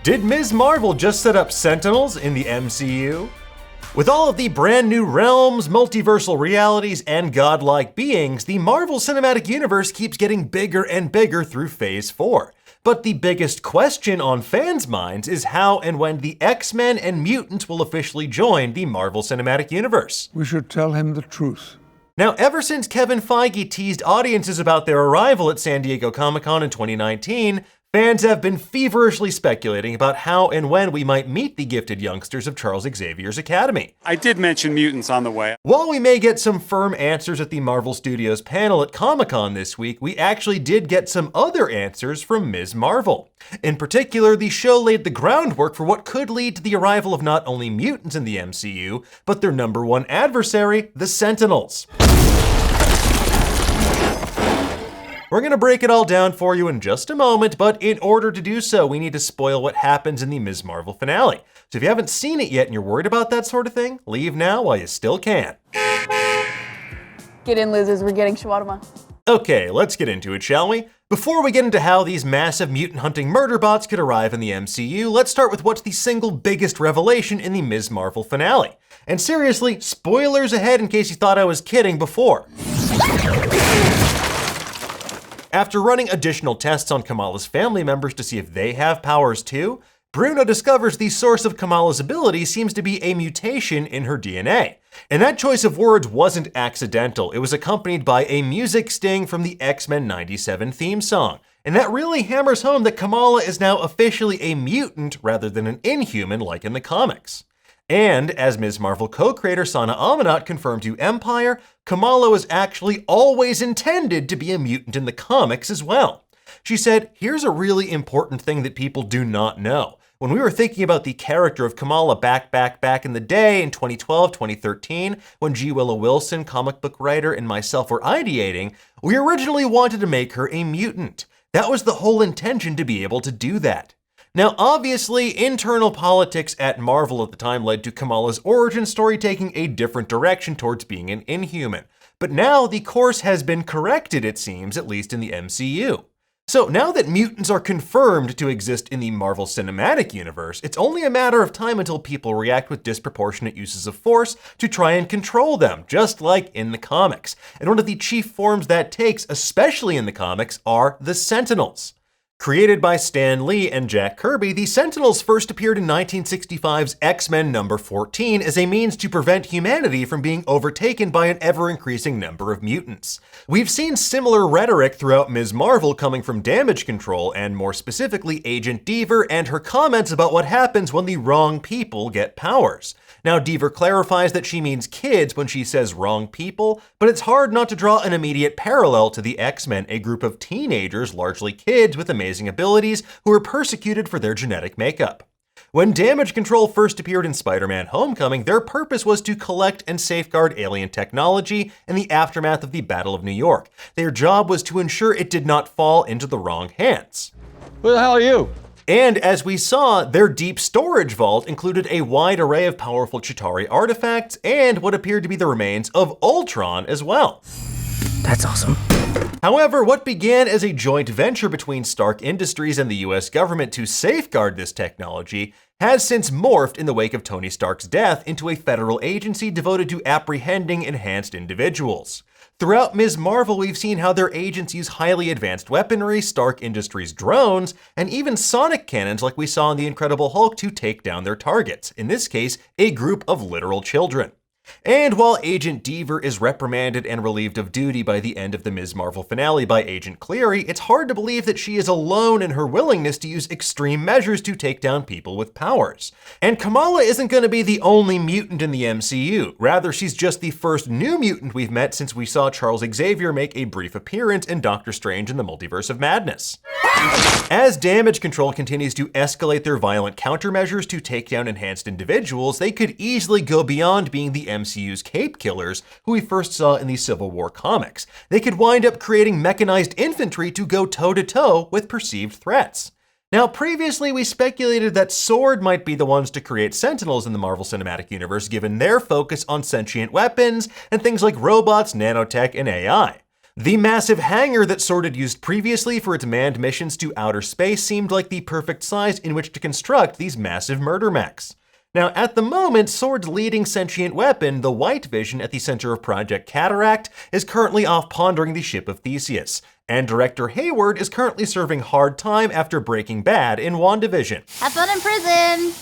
Did Ms. Marvel just set up Sentinels in the MCU? With all of the brand new realms, multiversal realities, and godlike beings, the Marvel Cinematic Universe keeps getting bigger and bigger through Phase 4. But the biggest question on fans' minds is how and when the X-Men and Mutants will officially join the Marvel Cinematic Universe. We should tell him the truth. Now, ever since Kevin Feige teased audiences about their arrival at San Diego Comic-Con in 2019, fans have been feverishly speculating about how and when we might meet the gifted youngsters of Charles Xavier's Academy. I did mention mutants on the way. While we may get some firm answers at the Marvel Studios panel at Comic-Con this week, we actually did get some other answers from Ms. Marvel. In particular, the show laid the groundwork for what could lead to the arrival of not only mutants in the MCU, but their number one adversary, the Sentinels. We're gonna break it all down for you in just a moment, but in order to do so, we need to spoil what happens in the Ms. Marvel finale. So if you haven't seen it yet and you're worried about that sort of thing, leave now while you still can. Get in, losers, we're getting shawarma. Okay, let's get into it, shall we? Before we get into how these massive mutant hunting murder bots could arrive in the MCU, let's start with what's the single biggest revelation in the Ms. Marvel finale. And seriously, spoilers ahead in case you thought I was kidding before. After running additional tests on Kamala's family members to see if they have powers too, Bruno discovers the source of Kamala's ability seems to be a mutation in her DNA. And that choice of words wasn't accidental. It was accompanied by a music sting from the X-Men '97 theme song. And that really hammers home that Kamala is now officially a mutant rather than an inhuman like in the comics. And as Ms. Marvel co-creator Sana Amanat confirmed to Empire, Kamala was actually always intended to be a mutant in the comics as well. She said, "Here's a really important thing that people do not know. When we were thinking about the character of Kamala back in the day in 2012, 2013, when G. Willow Wilson, comic book writer, and myself were ideating, we originally wanted to make her a mutant. That was the whole intention, to be able to do that." Now, obviously, internal politics at Marvel at the time led to Kamala's origin story taking a different direction towards being an Inhuman. But now the course has been corrected, it seems, at least in the MCU. So now that mutants are confirmed to exist in the Marvel Cinematic Universe, it's only a matter of time until people react with disproportionate uses of force to try and control them, just like in the comics. And one of the chief forms that takes, especially in the comics, are the Sentinels. Created by Stan Lee and Jack Kirby, the Sentinels first appeared in 1965's X-Men number 14 as a means to prevent humanity from being overtaken by an ever-increasing number of mutants. We've seen similar rhetoric throughout Ms. Marvel coming from Damage Control and more specifically Agent Deaver and her comments about what happens when the wrong people get powers. Now, Deaver clarifies that she means kids when she says wrong people, but it's hard not to draw an immediate parallel to the X-Men, a group of teenagers, largely kids with amazing abilities, who are persecuted for their genetic makeup. When Damage Control first appeared in Spider-Man Homecoming, their purpose was to collect and safeguard alien technology in the aftermath of the Battle of New York. Their job was to ensure it did not fall into the wrong hands. Who the hell are you? And as we saw, their deep storage vault included a wide array of powerful Chitauri artifacts and what appeared to be the remains of Ultron as well. That's awesome. However, what began as a joint venture between Stark Industries and the US government to safeguard this technology has since morphed in the wake of Tony Stark's death into a federal agency devoted to apprehending enhanced individuals. Throughout Ms. Marvel, we've seen how their agents use highly advanced weaponry, Stark Industries drones, and even sonic cannons like we saw in The Incredible Hulk to take down their targets, in this case, a group of literal children. And while Agent Deaver is reprimanded and relieved of duty by the end of the Ms. Marvel finale by Agent Cleary, it's hard to believe that she is alone in her willingness to use extreme measures to take down people with powers. And Kamala isn't going to be the only mutant in the MCU. Rather, she's just the first new mutant we've met since we saw Charles Xavier make a brief appearance in Doctor Strange in the Multiverse of Madness. As Damage Control continues to escalate their violent countermeasures to take down enhanced individuals, they could easily go beyond being the MCU's Cape Killers, who we first saw in the Civil War comics. They could wind up creating mechanized infantry to go toe-to-toe with perceived threats. Now, previously we speculated that SWORD might be the ones to create Sentinels in the Marvel Cinematic Universe given their focus on sentient weapons and things like robots, nanotech, and AI. The massive hangar that S.W.O.R.D. had used previously for its manned missions to outer space seemed like the perfect size in which to construct these massive murder mechs. Now, at the moment, S.W.O.R.D's leading sentient weapon, the White Vision at the center of Project Cataract, is currently off pondering the ship of Theseus, and Director Hayward is currently serving hard time after Breaking Bad in WandaVision. Have fun in prison!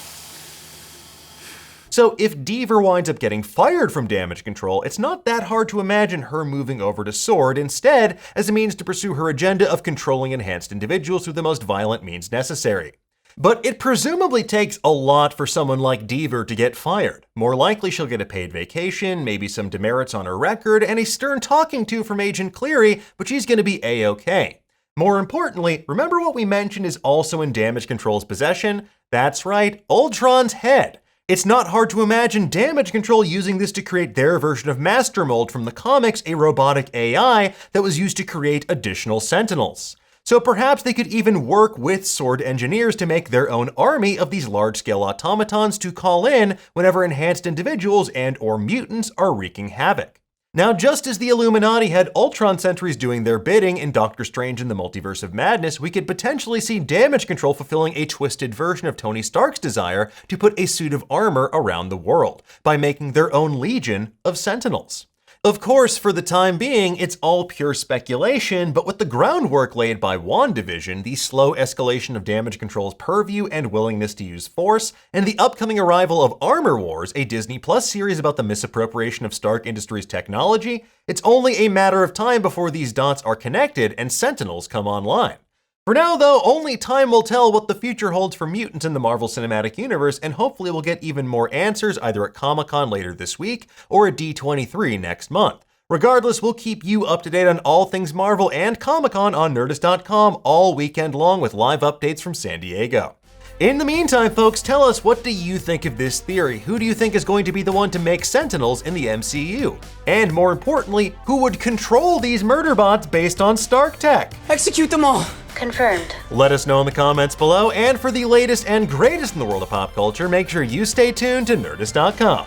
So if Deaver winds up getting fired from Damage Control, it's not that hard to imagine her moving over to S.W.O.R.D. instead as a means to pursue her agenda of controlling enhanced individuals through the most violent means necessary. But it presumably takes a lot for someone like Deaver to get fired. More likely she'll get a paid vacation, maybe some demerits on her record, and a stern talking to from Agent Cleary, but she's gonna be A-okay. More importantly, remember what we mentioned is also in Damage Control's possession? That's right, Ultron's head. It's not hard to imagine Damage Control using this to create their version of Master Mold from the comics, a robotic AI that was used to create additional Sentinels. So perhaps they could even work with S.W.O.R.D. engineers to make their own army of these large-scale automatons to call in whenever enhanced individuals and/or mutants are wreaking havoc. Now, just as the Illuminati had Ultron sentries doing their bidding in Doctor Strange in the Multiverse of Madness, we could potentially see Damage Control fulfilling a twisted version of Tony Stark's desire to put a suit of armor around the world by making their own legion of Sentinels. Of course, for the time being, it's all pure speculation, but with the groundwork laid by WandaVision, the slow escalation of Damage Control's purview and willingness to use force, and the upcoming arrival of Armor Wars, a Disney Plus series about the misappropriation of Stark Industries technology, it's only a matter of time before these dots are connected and Sentinels come online. For now, though, only time will tell what the future holds for mutants in the Marvel Cinematic Universe, and hopefully we'll get even more answers either at Comic-Con later this week or at D23 next month. Regardless, we'll keep you up to date on all things Marvel and Comic-Con on Nerdist.com all weekend long with live updates from San Diego. In the meantime, folks, tell us, what do you think of this theory? Who do you think is going to be the one to make Sentinels in the MCU? And more importantly, who would control these murder bots based on Stark tech? Execute them all. Confirmed. Let us know in the comments below, and for the latest and greatest in the world of pop culture, make sure you stay tuned to Nerdist.com.